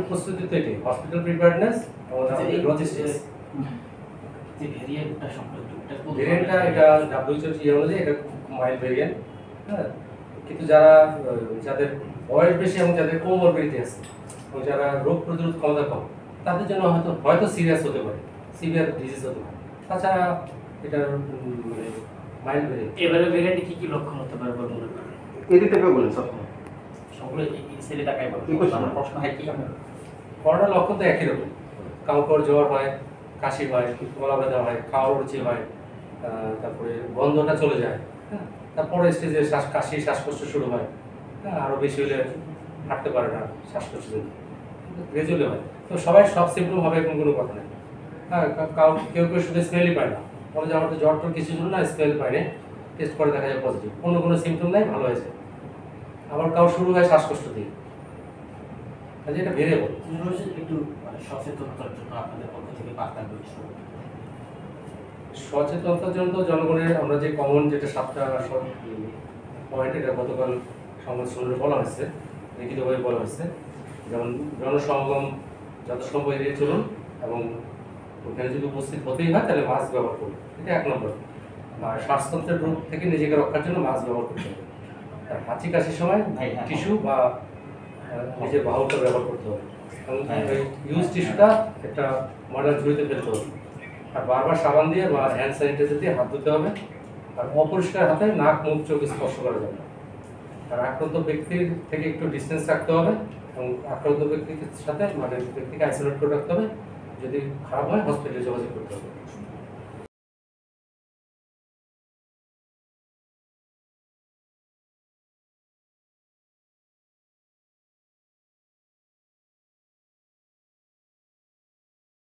প্রস্তুতি তো এটাই, হসপিটাল প্রিপেয়ারনেস এবং লজিস্টিক্স। যে ভেরিয়েন্টটা সম্পর্কে ভেরিয়েন্টটা এটা WHO ইয়ে অনুযায়ী এটা মাইল্ড ভেরিয়েন্ট। হ্যাঁ, কিন্তু যারা যাদের বয়স বেশি এবং যাদের কোমরবিডিটি আছে এবং যারা রোগ প্রতিরোধ ক্ষমতা কম, তাদের জন্য হয়তো সিরিয়াস হতে পারে, সিভিয়ার ডিজিজ হতে পারে। তাছাড়া এটা মানে মাইল্ড ভেরিয়েন্ট। এবারে ভেরিয়েন্টে কি কি লক্ষণ হতে পারে বলে মনে করেন? এদিক থেকে বলেন সব সবগুলো ছেলে টাকায় বলে। আমার প্রশ্ন হয় কি, করোনার লক্ষণ তো একই রকম, কাউকর জ্বর হয়, কাশি হয়, গলা ব্যথা হয়, খাওয়ার রুচি হয়, তারপরে গন্ধটা চলে যায়। হ্যাঁ, তারপরে স্টেজে কাশি শ্বাসকষ্ট শুরু হয়। হ্যাঁ, আরও বেশি হলে হাঁটতে পারে না, শ্বাসকষ্ট গ্রেজুয়ালি হয়। তো সবাই সব সিমটম হবে এরকম কোনো কথা নেই। হ্যাঁ, কেউ কেউ শুধু স্মেলই পায় না, বলে যে আমার তো জ্বর টর কিছু ছিল না, স্মেল পায়নি, টেস্ট করে দেখা যায় পজিটিভ, কোনো সিমটম নাই, ভালো হয়েছে। আবার কাউ শুরু হয় শ্বাসকষ্ট দিয়ে, কাজে এটা ভেরিয়েবল। একটু সচেতনতার জন্য আপনাদের পক্ষ থেকে বার্তা দিচ্ছি। সচেতনতার জন্য তো জনগণের আমরা যে কমন যেটা 7টা পয়েন্ট, এটা গতকাল সংবাদ সম্মেলনে বলা হয়েছে, লিখিতভাবে বলা হয়েছে। যেমন জনসমাগম যত সম্ভব এড়িয়ে চলুন, এবং ওখানে যদি উপস্থিত হতেই হয় তাহলে মাস্ক ব্যবহার করুন, এটা 1 নম্বর। আর শ্বাসতন্ত্রের রোগ থেকে নিজেকে রক্ষার জন্য মাস্ক ব্যবহার করতে হবে। আর হাঁচি কাশির সময় টিস্যু বা নিজের বাহুটা ব্যবহার করতে হবে, এবং ইউজ টিস্যুটা একটা ময়লার ঝুড়িতে ফেলতে হবে। আর বারবার সাবান দিয়ে বা হ্যান্ড স্যানিটাইজার দিয়ে হাত ধুতে হবে। আর অপরিষ্কার হাতে নাক, মুখ, চোখ স্পর্শ করা যাবে না। আর আক্রান্ত ব্যক্তির থেকে একটু ডিস্টেন্স রাখতে হবে, এবং আক্রান্ত ব্যক্তির সাথে ব্যক্তিকে আইসোলেট করে রাখতে হবে। যদি খারাপ হয় হসপিটালে যোগাযোগ করতে হবে।